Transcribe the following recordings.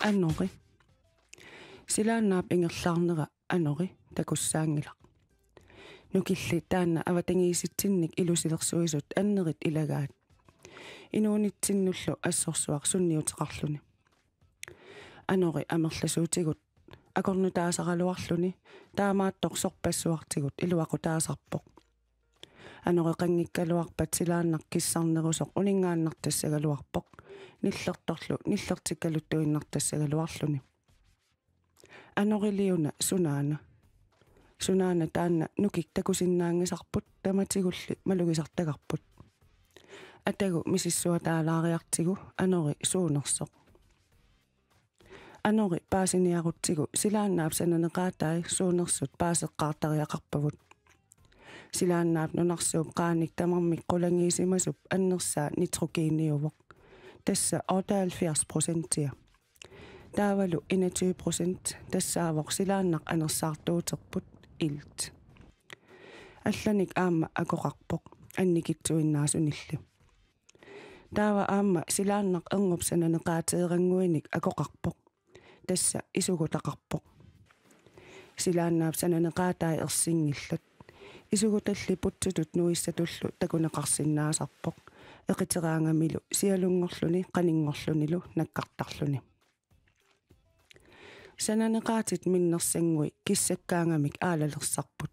Annori. Silaannaap ingerlaarnera anori takussaangila. Nukilli taanna avatangiisitsinnik ilusilersuisut annerit ilagaat. Inuunitsinullu assorsuaq sunniuteqarluni. Anori amerlasuutigut akornutaasaraluarluni taamaattorsorpassuartigut iluaqutaasarpoq. Anori qanngikkaluarpat silaannak kissarnerusoq uningaannartassagaluarpoq nillertikkaluttuinnartassagaluarluni. Anoriliuna sunaana taanna nukik takusinnaangisarput tamatigulli malugisartagarput. Atagu misissuataalaariartigu anori suunersoq. Anori paasiniarutigu silaannaap sananeqaatai suunersut paaseqqaartariaqarpavut. Silaannaap nunarsuup qaanik tamarmik qulangiisimasup annersaa nitrokiiniuvoq. Tassa 78%. Taavalu 21% tassaavoq silaannak anersaartuuterput ilt. Allanik aamma akoqarpoq annikitsuinnaasunilli. Taava aamma silaannak erngop sananeqaateeranguinik akoqarpoq. Tassa isugutaqarpoq. Silaannaap sananeqaatai ersingillat. Isugutalli putsutut nuissatullu takuneqarsinnaasarpoq. Eqiteraangamilu sialungorluni qaningorlunilu nakkartarluni. Sananeqaatit minnersangui kissakkaangamik aalalersarput.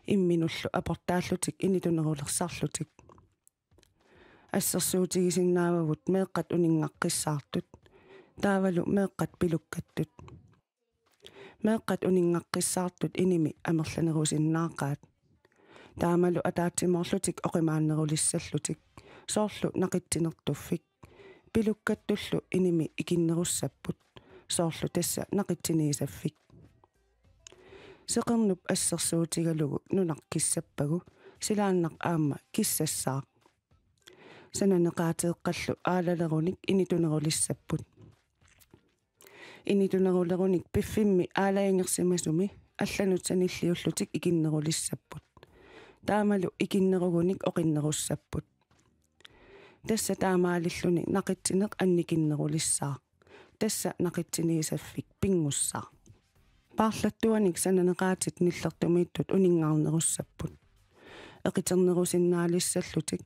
Imminullu aportaallutik initunerulersarlutik. Assersuutigisinnaavavut meeqqat uningaqqissaartut. Taavalu meeqqat pilukkattut. Meeqqat uningaqqissaartut inimi amerlanerusinnaaqaat. Taamalu ataatsimorlutik oqimaannerulissallutik. Soorlu naqittinertuffik. Pilukkatullu inimi ikinnerussaput. Soorlu tassa naqitsiniisaffik. Seqernup assersuutigalugu nunaqqissappagu silaannak aamma kissassaaq. Sananeqaateeqqallu aalalerunik initunerulissaput. Initunerulerunik piffimmi aalaingersimasumi allanut sanilliullutik ikinnerulissaput. Taamalu ikinnerugunik oqinnerussaput. Tassa taamaalilluni naqitsineq annikinnerulissaaq. Tassa naqitsiniisaffik pingussaaq. Paarlattuanik sananeqaatit nillertumiittut uningaarnerussaput. Eqiternerusinnaalissallutik.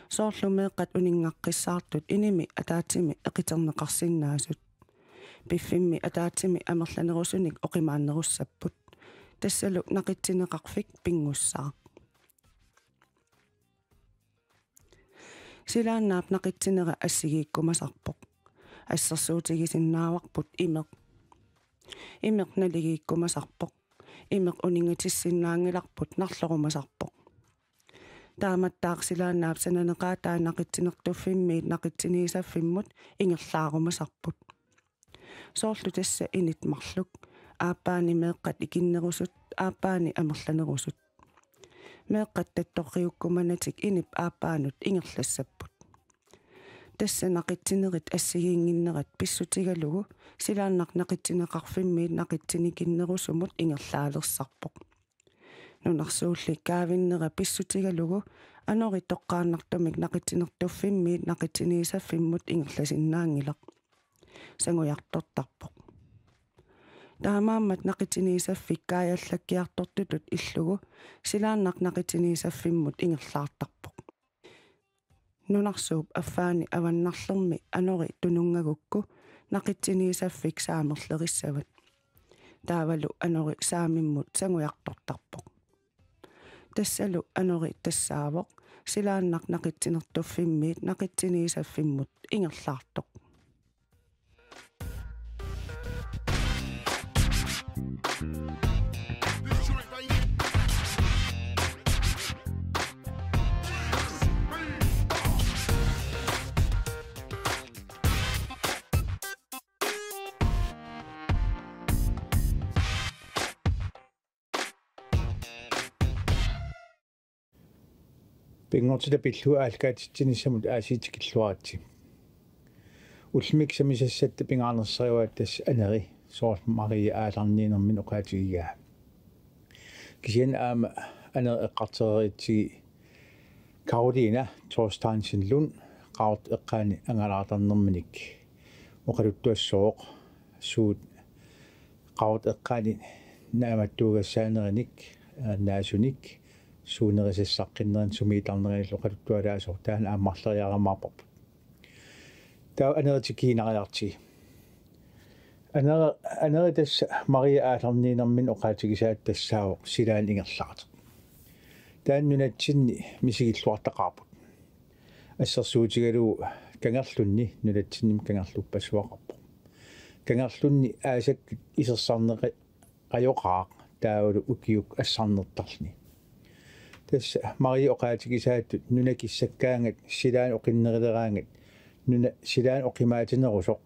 Soorlu meeqqat uningaqqissaartut inimi ataatsimi eqiterneqarsinnaasut. Piffimmi ataatsimi amerlanerusunik oqimaannerussaput. Tassalu naqitsineqarfik pingussaaq. Silaannaap naqitsinera assigiikkumasarpoq. Assersuutigisinnaavaqput imeq. Imeq naligiikkumasarpoq. Imeq uningatissinnaangilarput narlorumasarpoq. Taamattaaq silaannaap sananeqaatai naqitsinertuffimmiit naqitsiniisaffimmut ingerlaarumasarput. Soorlu tassa initmarluk aappaani meeqqat ikinnerusut aappaani amerlanerusut. Meeqqat tattorriukkumanatik inip aappaanut ingerlassaput. Tassa naqitsinerit assigiinginnerat pissutigalugu silaannak naqitsineqarfimmiit naqitsinikinnerusumut ingerlaalersarpoq. Nunarsuulli kaavinnera pissutigalugu anori toqqaannartumik naqitsinertuffimmiit naqitsiniisaffimmut ingerlasinnaangilaq. Sangujartortarpoq. Taamaammat naqitsiniisaffik kaajallakkiartortutut illugu silaannak naqitsiniisaffimmut ingerlaartarpoq. Nunarsuup affaani avannarlermi anori tunungagukku naqitsiniisaffik saamerlerissavat. Taavalu anori saamimmut sangujartortarpoq. Tassalu anori tassaavoq silaannak naqitsinertuffimmiit naqitsiniisaffimmut ingerlaartoq. Pingortita pillu aalkaatitsinnissamut aasiitikilluaratsi. Ulmik samisassatta pingaarnersariuat tass aneri soort Maria aalarniinermin oqaatigigaa. Kisian aama aner eqqarteriitsi Karolina Torstensen Lund qaart eqqaani angalaartarnerminik oqaluttuassooq suut qaut eqqani naamattuugassaanerik naasunik suunerisissaqqinneren sumiitarnerillu qaluttualaasor taan aammarleriaramaapparput taa aneritikiinariarti aneri tassa Maria aalarniinermin oqaatigisaat tassaaoq silaan ingerlaarta taannunatsinni misigilluartaqaarput ассерсуутигалуу кангерлунни нулатсинним кангерлуппассуақарпо кангерлунни аасаккит исерсарнеқи қайоқаақ таавалу укиук ассарнертарлни тасса Мари оқаатигисааттут нунакиссаккаангат силаан оқиннерилераангат нуна силаан оқимаатинерусоқ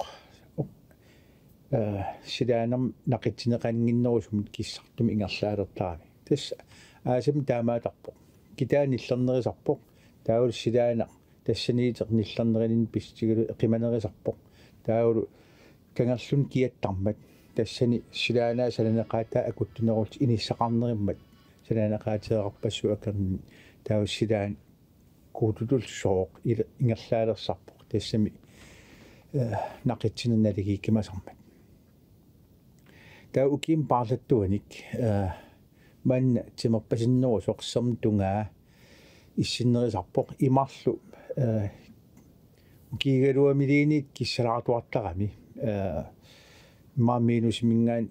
силаанерм нақитсинеқангиннерусумут киссартум ингерлаалертаами тасса аасам таамаатарпо китааниллернерисарпо таавал силаана тассаниитеқ ниллернерилин пистигулу эқиманерисарпоқ таавалу кангерлун киаттармат тассани силаанаа саланеқаатаа акуттунерулт иниссақарнериммат саланеқаатиеқарпассу акерни таавал силаан куутутул сооқ ингерлаалерсарпоқ тассами нақитсинерналигиккимасармат таа уким паарлаттуаник манна тимерпасиннерусоқ сэрмтунгаа иссиннерисарпоқ имарлу кигалуамилиинит киссалаартуартарами мааминус мингаан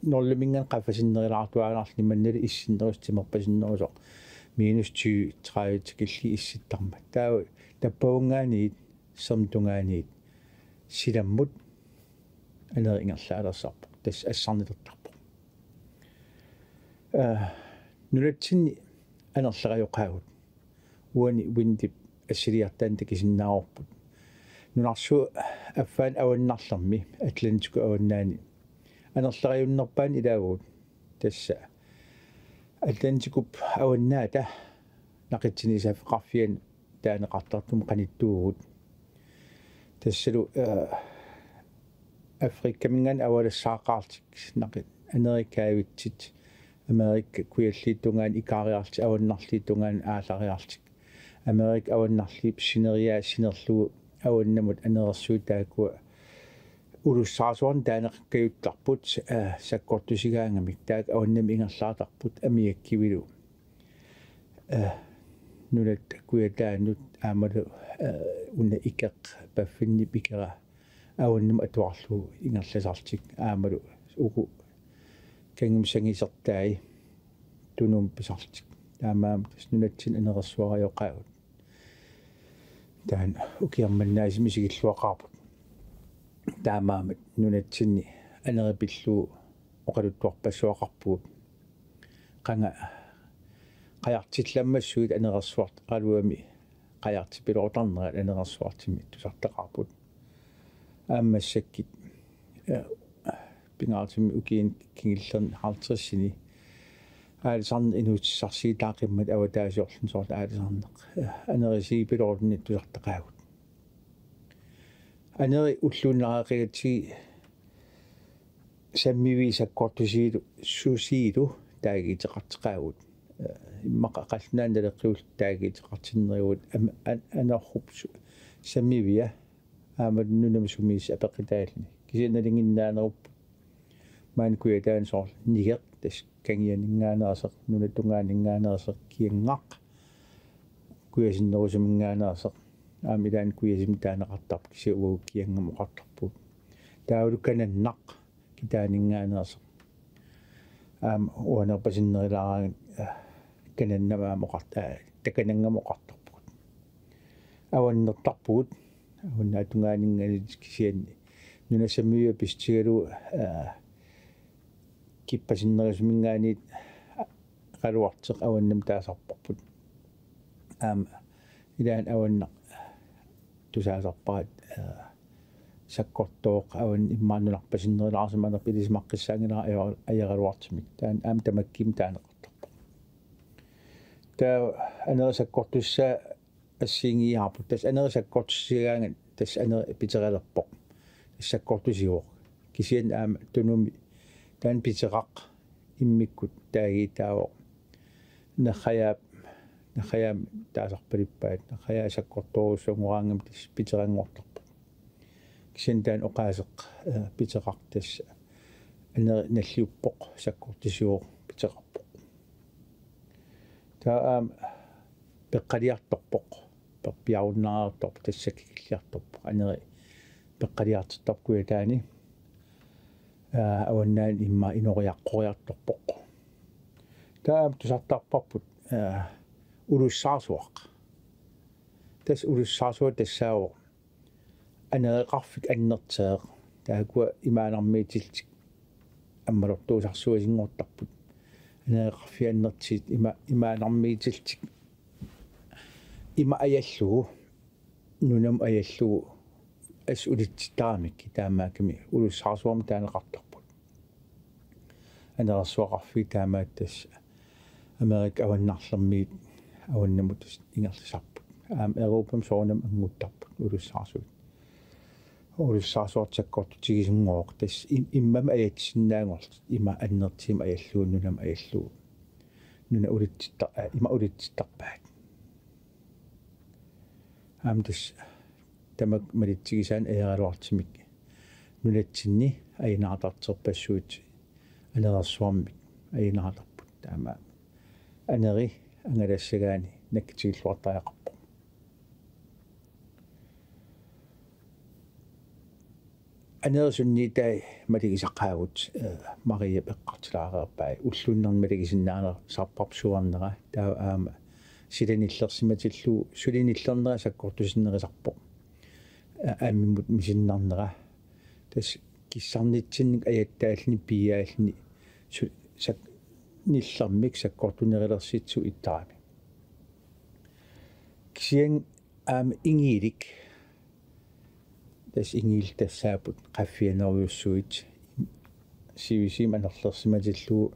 ноллумингаан qaffasinnerilaartuaanaarli mannali issиннерустимерпасиннерусоқ минус 20 30 килли исситтарма таа таппаунгаанит сэрмтунгаанит силаммут анерингерлаалерсарпоқ тас ассарнилертарпоқ нулатсинни анерлериоқаагут уани виндип ассилиартаан такисиннаарпут нунарсу аффаан аваннарлерми атлантику аваннаани анерлериуннерпаан илаагуут тасса атлантикуп аваннаата нақитсинисаафеқарфиан таанеқартартум қаниттуугут тассалу африккаминган авалассаақаартик нақит америкаавитсит Amerika kuiallituungaan ikaariarti avannarliituungaan aalariartik Amerika avannarliip sineria sinerlugu avannamut anerersuutaakua ulussaasorn taaneqqajuttarput sakkortusigaangamik taak avannami ingerlaatarput amiakkivilu nulat kuiataanut aamalu unna ikeq paffinni pikera avannam atuarlugu ingerlasartik aamalu ugu kangimsangisertaai tunum pisartik taamaam tasnunatsin anerersuariоqaagut taan ukiarmannaasimisigilluaqaarput taamaamat nunatsinni aneripilluu oqaluttuarpassuaqarpuut qanga qajartillammassuut anerersuart qaluami qajartipilortarnerat anerersuartimi tusartaqarput aammassakkit pingaartimi ukiin kingillern 50-sini аалисарн инуутиссарсигитаақиммат аватаасиорлун соорл аалисарнеқ анерисигипилорни тусартақаагут анери уллууннераақигатсиги саммивисаккортусиилу сусиилу таагиитеқартеқаагут иммақа қаллунаан талеққиул таагиитеқартиннериуут анерхуп саммивия аамалнунами сумиис апеқитаални кисианалингиннаанеруп маанкуятаан соорл нигеқ тас кангианингаанаасеқ нунатунгаанингаанаасеқ киангақ куясиннерусумингаанаасеқ аамилаан куясим таанеқартарп кисиугу киангамоқартарпут таавалуккананнақ китаанингаанаасеқ аам уанерпасиннерилаараагит кананнамаамоқартаа таканангамоқартарпут аваннертарпут аваннаатунгаанингааниит кисианни нунасаммиуа пистигалу киппасиннерисумингаанит қалуартеқ аваннам таасарпарпут аама илаан аваннақ тусаасарпаат саккортооқ аван иммааннунарпасиннерилаарсиманер пилисимаққиссаангилара аяралуартимик таан аам тамакким таанеқартарпа таа анерисаккортуссаа ассиингиаарпут тас анерисаккортуссигаангат тас анери питералерпоқ тассаккортусиуоқ кисиан аама тунуми таан питерақ иммиккут таагиитаавоқ нахаяап таасарпалиппаат нахаяа саккорторуссунгураангам тас питерангуартарпа кисиндаан оқаасеқ питеқартас наллиуппоқ саккортисуо питеқарпоқ таа пеққалиарторпоқ перпиаруннааруторп тассаккиллиарторпоқ анери пеққалиартертаркуя таани ауаннаан имма инориаққориарторпоқ таа тусартарпарпут улуссаасуақ тас улуссаасуа тассаавоқ анереқарфик аннертеэқ таакуа имаанармиитилтик аммалортуусарсуасингортарпут анереқарфи аннертит имаанармиитилтик има аяллугу нунам аяллугу ас улитситаамик таамаакими улуссаасуарма таанеқартарпут анерсуақарфи таамааттас Amerik аваннарлэрмиит аваннамут ингерлисарпут Европам соонам ангуттарпут улуссаасуартаккорту тигисунгооқ тас иммам аятсиннаангорт има аннертима аяллууннунам аяллуу нуна улитситтар има улитситтарпаат амтас тамак малитсигисаан аералуартимик нунатсинни аинаатартерпассуут анерсуармик аинаатарпут таама анери ангалассагаани наккитигиллуартаақарпо анерсунни тай малигисаққаагут мария пеққартилаареерпаа уллуннерн малигисиннаанер сарпарпсуарнера таа аама силаниллерсиматиллу сулиниллернера саккортусиннерисарпо аамиммут мисиннарнера тас киссарнитсинник аяттаални пиаални сак ниллэрмик саккортунерилерситсу иттаами кисиан аам ингилик тас ингил тассаапут qaффианериуссуит сивисим анерлерсиматиллуу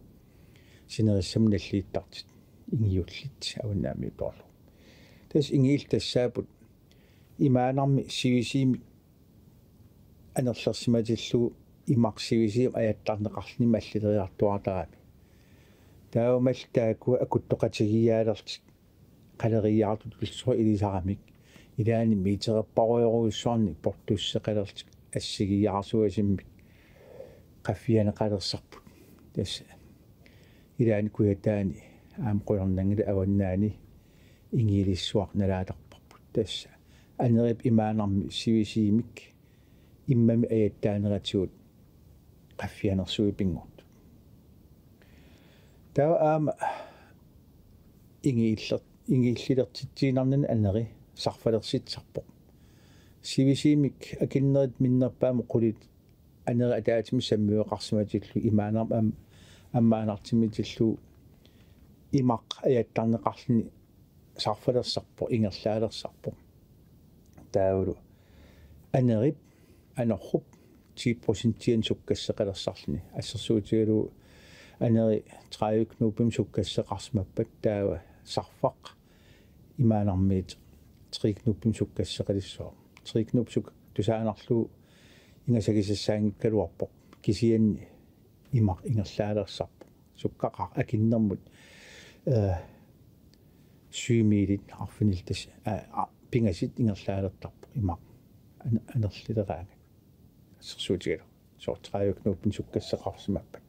синериссам наллииттартит ингиуллит аваннаами торлу тас ингил тассаапут имаанарми сивисим анерлерсиматиллуу имарсивисим аяттарнеқарлни маллилериартуартарами таумал таакуа акуттоқатигиаалерти қалериаартут кулсуа илисарамик илаани митереппаруйоруйуссуарни портуссеқалерти ассигиаарсуасиммик qaффианеқалерсарпут тас илаани куятаани аам қуйорнангила аваннаани ингилиссуар налаатарпарпут тас анерип имаанарми сивисимик иммами аяттаанератигут qaффианерсуи пингорт таа аама ингиллилертитсиинарнан анери сарфалерситсарпоқ сивисимик акиннерит миннерпаама қулит анери атаатими саммиуеқарсиматиллу имаанарм аммаанартимитиллу имақ аяттарнеқарлни сарфалерсарпоқ ингерлаалерсарпоқ таавлу анерип анерруп 10% суккассеқалерсарлни ассерсуутигалу анери трааюкнуупим суккассеқарсмаппат таава сарфақ имаанармиит трикнуупим суккассеқалиссуа трикнуп сук тусаанарлу ингасагисассаангиккалуарпоқ кисианни имақ ингерлаалерсарпо суккақар акиннэрмут сюимилит арфинилтас пингасит ингерлаалертарпо имақ анерлилераага ассерсуутигалу соо трааюкнуупим суккассеқарсмаппат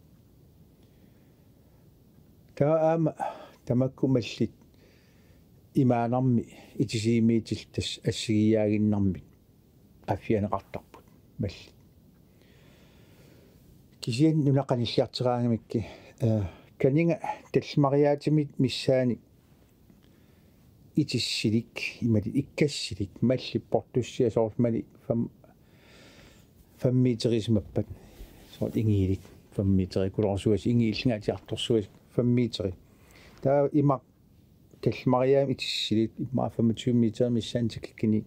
таама тамаккумаллит имаанарми итисиимиитил тас ассигиаагиннармит qaффианеқартарпут малли кисиан нунақаниллиартераагамикки канинга таллимариаатимит миссаани итиссилик имали иккассилик малли портуссиа соортмали фаммитерисмаппат соорт ингилик фаммитери кулорсуас ингииллингаатиарторсуас фаммитери таа имақ таллимариаам итиссилит имма 25 метер миссаантиккиник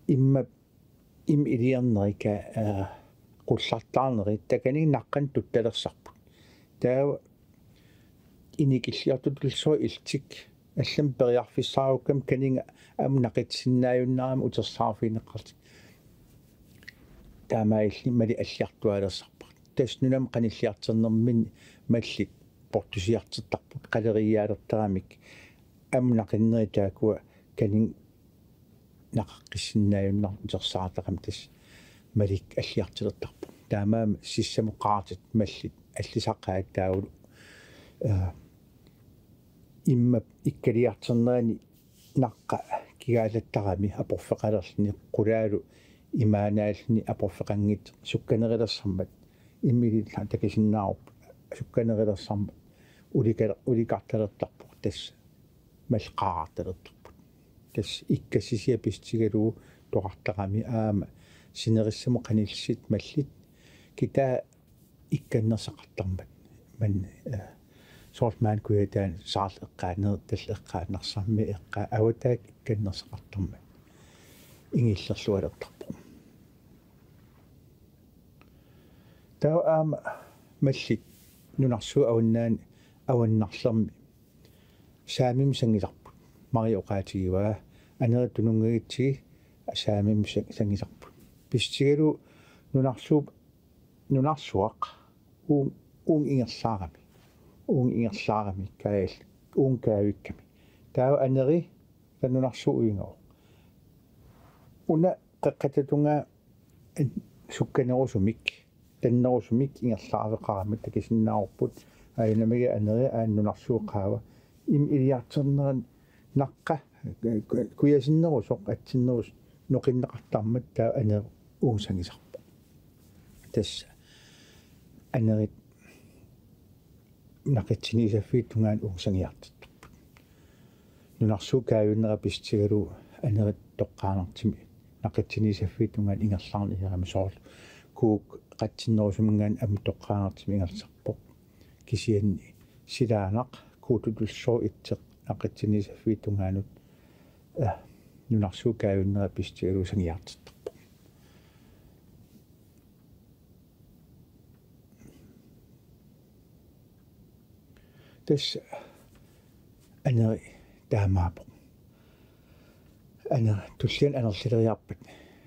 имма им илиарнерика qullartaarneri takaning naqqan tuttalerсарпут таа иникиллиартутулсуа илтик аллам периарфиссааруккам канинга амнақитсиннааюннаарам утерсаарфинеққарти таамаилли мали аллиартуалерсарпар таснунам qanilliarternermin маллит портусиартертарпут қалериаалертерамик амнақиннери таакуа канин нақаққиссиннааюннар утерсаартақам тас malik alliartilertarpu taamaam sissamuqqaatit mallit аллисаққаат таавулу имма иккалиартернерани наққа кигаалаттарами апорфеқалерлни қулаалу имаанаални апорфеқангит сукканерилерсармат иммилилла такисиннаарп сукканерилерсармат уликарталертарпу тасса малқаарталертарпут тасс иккассисиапистигалуу тоқартарами аама синериссаму қаниллсит маллит китаа икканнерсақартармат ман сортман куятаан саарлеққаанер таллеққааннарсарми эққаа аватаак икканнерсақартармат ингиллерлуалертарпу таа аама маллит нунарсуу аваннаани аваннарлерми саамим сангиларпут мариоқаатигиваа анерит тунунгагитсиги саамим сангиларпут пистигалу нунарсуақ уун ингерлаарами кайл уун каавикками таа анери таннунарсууингоо уна қаққататунга сукканерусумик таннерусумик ингерлаарвеқарамат такисиннаарпут аинамига анери ааннунарсууқаава им илиартернеран наққа куясиннерусоқ атсиннерус ноқиннеқартармат таа анер уусангисарпу тасса анерит нақитсинисаффиит тунгаан уусангиартарпут нунарсуу каавиннера пистигалу анерит тоққаанартими нақитсинисаффиит тунгаан ингерлаарниерами соор куук қатсиннерусумнгаан ами тоққаанартими ингерсарпоқ кисианни силаанақ куутутулсоо итсеқ нақитсинисаффиит тунгаанут нунарсуу каавиннера пистигалу сангиартарпоқ тас анери таамаапо ана туллиан анерлилериарпат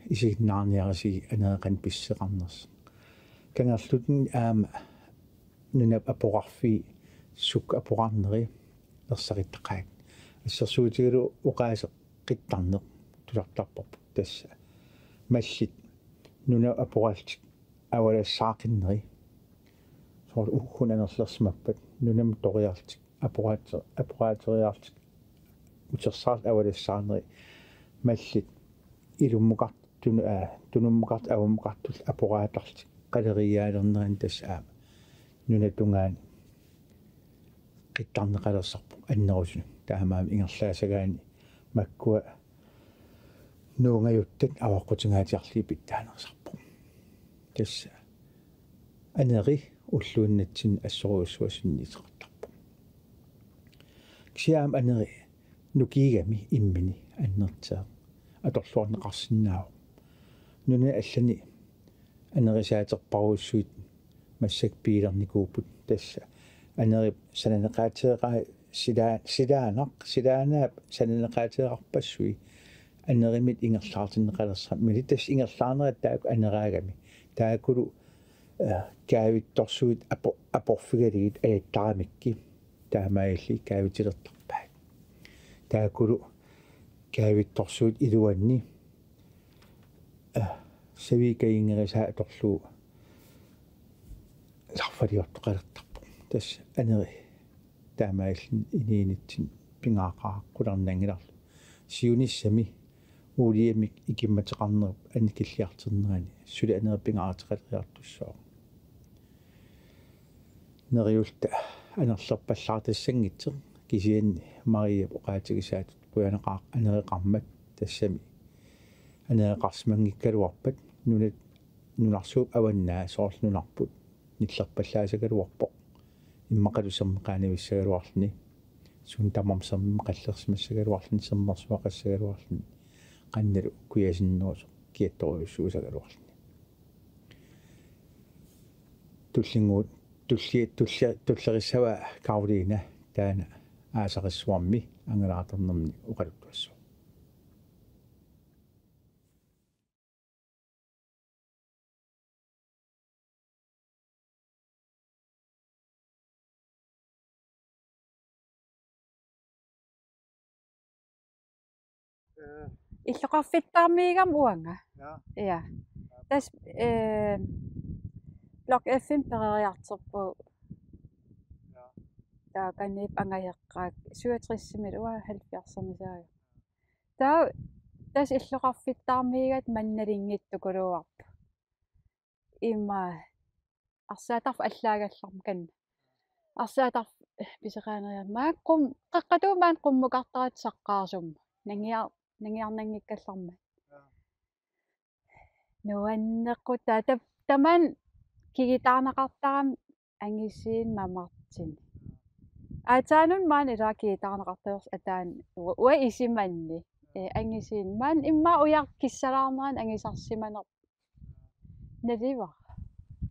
исигнаарниараси анеэқан писсеқарнерс кангерлутин аама нунап апоқарфи сук апоқарнери ерсариттақаат ассерсуутигалу уқаасеқ қиттарнеқ тулартарпарпут тасса маллит нуна апоқалтик авалассаақиннери соор ухун анерлерсимаппат нунам ториартик апоқаатериартик утерсаал авалассаарнери маллит илуммуқарт тунуммуқарт авуммуқартул апоқаатарлик қалериаалернерин тасса аама нуна тунгаан қиттарнеқалерсарпу аннерусуну таамаами ингерлаасагаани маккуа нуунгаюттат аваққутингаатиарлии питтаанерсарпу тасса анери уллуиннатсин ассоруussуасиннисеқартарпу кисиаам анери нукигами иммини аннертаа аторлуарнеқарсинаау нуна аллани анерисаатерпаруссуит массак пиилерникууппут тасса анери сананеқаатеэқаа силаанақ сананеқаатеэқарпассуи анеримит ингерлаартиннеқалерсаа милитас ингерлаарнерат таак анераагами таакулу каавитторсуит апорфигалигит аятарамикки таамаалли каавитилертарпаа таакулу каавитторсуит илуанни савикаингерисаа аторлуу ларфалиортоқалертарпу тас анери таамаалли иниинитсин пингаақааққуларнангиларлу сиуниссами уулиамик икимматеқарнерп аникиллиартернерани сули анерпингаартеқалериартуссоо нериулта анерлерпаллаартассангитсеқ кисианни мария поқаатигисаатут пуянеқаа анереқармат тассами анереқарсмангиккалуарпат нунарсууп аваннаа соорлнунарпут ниллерпаллаасагалуарпоқ иммақалусермеқаанависсагалуарлни сун тамамсерми қаллерсимассагалуарлни сермерсуақассагалуарлни qannalu kuyasinnuus kiattoruussuusaгаluarni tullinguut tullerissava Karoliina taana aasaqissuarmi angalaaternermi uqaluttuassu иллоқарфиттаармигам уанга ja ja тас Block FM перериартерпу тааканип ангаяққаак 67 70-сэрнисаага тас иллоқарфиттаармигат манналингиттукулуарпу има арсаатарф аллаагалларма канна арсаатарф писеқаанериа мааққум қаққатуумаан қуммукартарат саққаарсумма нангиарнангиккалларма нуаннеққута таман кигитаарнеқартарам ангиссиин мамартин атаанун маан илаа кигитаарнеқартаерс атаан уа исиманни ангиссиин маан имма уяр киссалаарнеран ангисарсиманер налива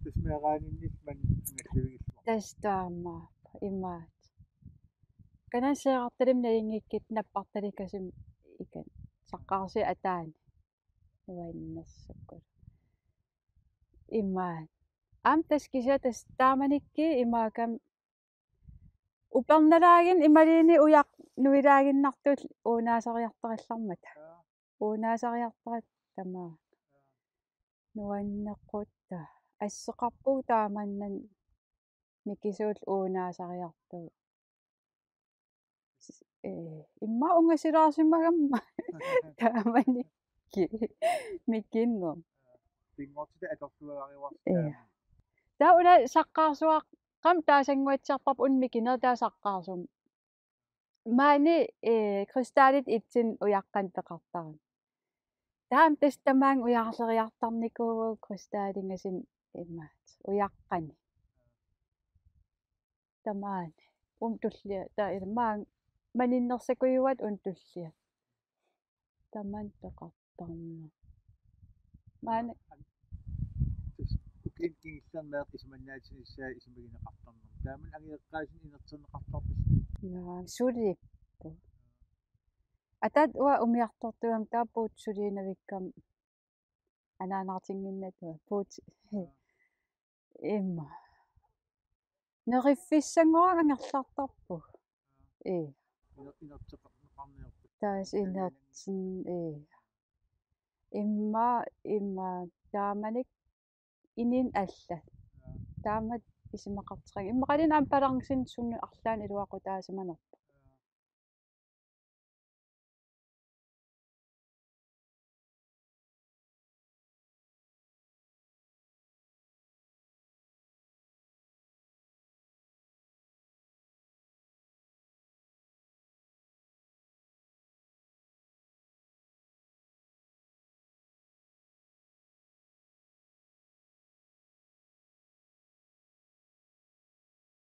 тасмеэрааниннис ман ангаллуигиллуа тастаама имаат канаасеэқарталим налингиккит наппарталикасим икан саққарси атаани нуаннерсуккут имаат ам таскисатас тааманикки имаакам уперналагин ималини уяқ нуилаагиннартул уунаасариартараллармат уунаасариартарат тамаа нуаннеққутта ассеқарпуу тааманнан микисуул уунаасариарту имма унгасилаарсимагамма тааманикки микиннер пингортита аторсуагариуар таула саққаарсуақ qam taasangуатсиарпарп унмикинер таасаққаарсум маани кристаллит итсин уяққан пеқартаран таам тастамаан уяарлериартарникуу кристаллингасин имаат уяққани тамаан туллия таа илмаан маниннерсакуйуат туллия тамаан пеқартарна маани кингиллэрмеэт исманнаатиниссаа исмагинеқартарнер тааман агиэққаасин инертернеқартарпис сулиппу атат уа умиартортуам тааппуут сулиинавиккам анаанартингиннатуа пуут имма нериффиссангорага ngерлартарпу инертеқарнеқарниерпу таас инертин имма тааманик инин алла таамат исимақартеқаг иммақалин аам паларнсин сунну арлаан илуақутаасиманер